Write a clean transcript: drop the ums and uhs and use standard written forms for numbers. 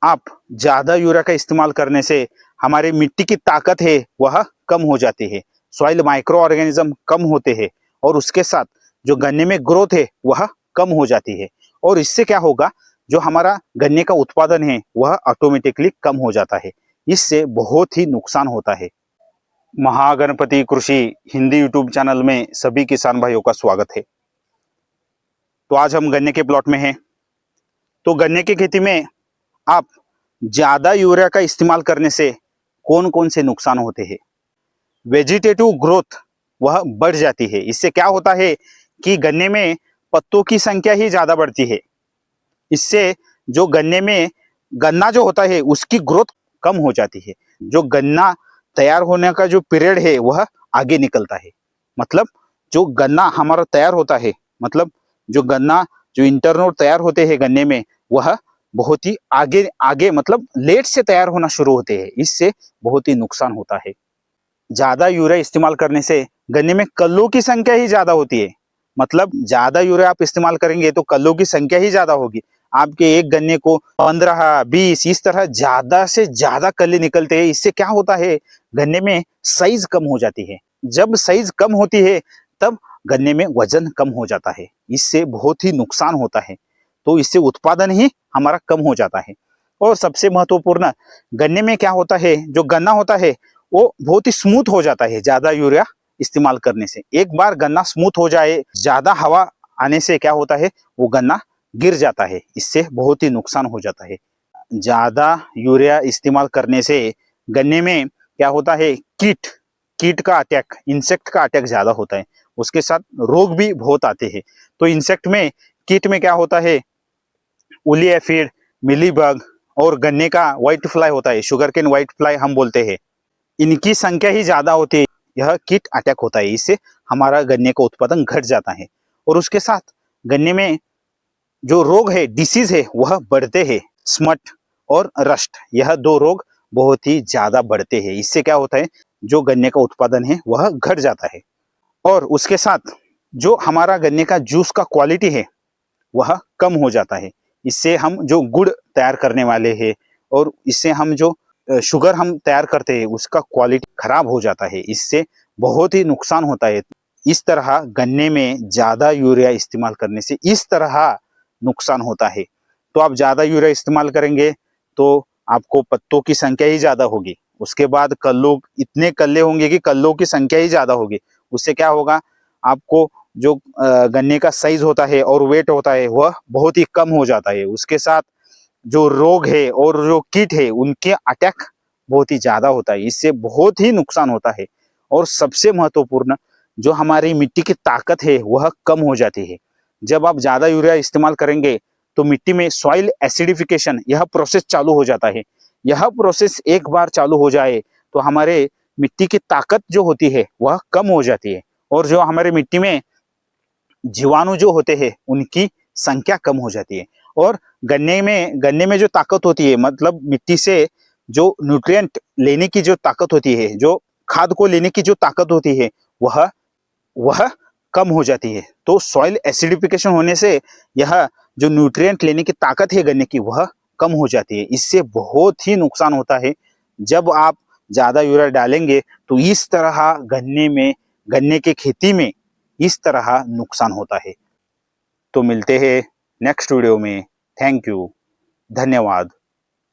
आप ज़्यादा यूरिया का इस्तेमाल करने से हमारी मिट्टी की ताकत है वह कम हो जाती है, सॉइल माइक्रो ऑर्गेनिज्म कम होते हैं और उसके साथ जो गन्ने में ग्रोथ है वह कम हो जाती है। और इससे क्या होगा, जो हमारा गन्ने का उत्पादन है वह ऑटोमेटिकली कम हो जाता है। इससे बहुत ही नुकसान होता है। महागणपति कृषि हिंदी यूट्यूब चैनल में सभी किसान भाइयों का स्वागत है। तो आज हम गन्ने के प्लॉट में हैं। तो गन्ने की खेती में आप ज़्यादा यूरिया का इस्तेमाल करने से कौन कौन से नुकसान होते हैं? वेजिटेटिव ग्रोथ वह बढ़ जाती है। इससे क्या होता है कि गन्ने में पत्तों की संख्या ही ज़्यादा बढ़ती है। इससे जो गन्ने में गन्ना जो होता है उसकी ग्रोथ कम हो जाती है। जो गन्ना तैयार होने का जो पीरियड है वह आगे निकलता है। मतलब जो गन्ना हमारा तैयार होता है, मतलब जो गन्ना जो इंटरनोड तैयार होते हैं गन्ने में, वह बहुत ही आगे आगे मतलब लेट से तैयार होना शुरू होते हैं। इससे बहुत ही नुकसान होता है। ज्यादा यूरिया इस्तेमाल करने से गन्ने में कल्लों की संख्या ही ज्यादा होती है। मतलब ज्यादा यूरिया आप इस्तेमाल करेंगे तो कल्लों की संख्या ही ज्यादा होगी। आपके एक गन्ने को 15, 20 इस तरह ज्यादा से ज्यादा कल्ले निकलते हैं। इससे क्या होता है, गन्ने में साइज कम हो जाती है। जब साइज कम होती है तब गन्ने में वजन कम हो जाता है। इससे बहुत ही नुकसान होता है। तो इससे उत्पादन ही हमारा कम हो जाता है। और सबसे महत्वपूर्ण, गन्ने में क्या होता है, जो गन्ना होता है वो बहुत ही स्मूथ हो जाता है ज्यादा यूरिया इस्तेमाल करने से। एक बार गन्ना स्मूथ हो जाए, ज्यादा हवा आने से क्या होता है, वो गन्ना गिर जाता है। इससे बहुत ही नुकसान हो जाता है। ज्यादा यूरिया इस्तेमाल करने से गन्ने में क्या होता है, कीट कीट का अटैक, इंसेक्ट का अटैक ज्यादा होता है। उसके साथ रोग भी बहुत आते हैं। तो इंसेक्ट में, कीट में क्या होता है, उली एफिड, मिलीबग और गन्ने का व्हाइट फ्लाई होता है, शुगर केन व्हाइट फ्लाई हम बोलते हैं। इनकी संख्या ही ज्यादा होती है। यह कीट अटैक होता है। इससे हमारा गन्ने का उत्पादन घट जाता है। और उसके साथ गन्ने में जो रोग है, डिसीज है, वह बढ़ते हैं। स्मट और रस्ट, यह दो रोग बहुत ही ज्यादा बढ़ते हैं। इससे क्या होता है, जो गन्ने का उत्पादन है वह घट जाता है। और उसके साथ जो हमारा गन्ने का जूस का क्वालिटी है वह कम हो जाता है। इससे हम जो गुड़ तैयार करने वाले हैं और इससे हम जो शुगर हम तैयार करते हैं उसका क्वालिटी खराब हो जाता है। इससे बहुत ही नुकसान होता है। इस तरह गन्ने में ज्यादा यूरिया इस्तेमाल करने से इस तरह नुकसान होता है। तो आप ज्यादा यूरिया इस्तेमाल करेंगे तो आपको पत्तों की संख्या ही ज्यादा होगी। उसके बाद कल्लों, इतने कल्ले होंगे कि कल्लों की संख्या ही ज्यादा होगी। उससे क्या होगा, आपको जो गन्ने का साइज होता है और वेट होता है वह बहुत ही कम हो जाता है। उसके साथ जो रोग है और जो कीट है उनके अटैक बहुत ही ज्यादा होता है। इससे बहुत ही नुकसान होता है। और सबसे महत्वपूर्ण, जो हमारी मिट्टी की ताकत है वह कम हो जाती है। जब आप ज्यादा यूरिया इस्तेमाल करेंगे तो मिट्टी में सॉइल एसिडिफिकेशन, यह प्रोसेस चालू हो जाता है। यह प्रोसेस एक बार चालू हो जाए तो हमारे मिट्टी की ताकत जो होती है वह कम हो जाती है। और जो हमारे मिट्टी में जीवाणु जो होते हैं उनकी संख्या कम हो जाती है। और गन्ने में जो ताकत होती है, मतलब मिट्टी से जो न्यूट्रिएंट लेने की जो ताकत होती है, जो खाद को लेने की जो ताकत होती है, वह वह कम हो जाती है। तो सॉइल एसिडिफिकेशन होने से यह जो न्यूट्रिएंट लेने की ताकत है गन्ने की वह कम हो जाती है। इससे बहुत ही नुकसान होता है। जब आप ज्यादा यूरिया डालेंगे तो इस तरह गन्ने के खेती में इस तरह नुकसान होता है। तो मिलते हैं नेक्स्ट वीडियो में। थैंक यू, धन्यवाद।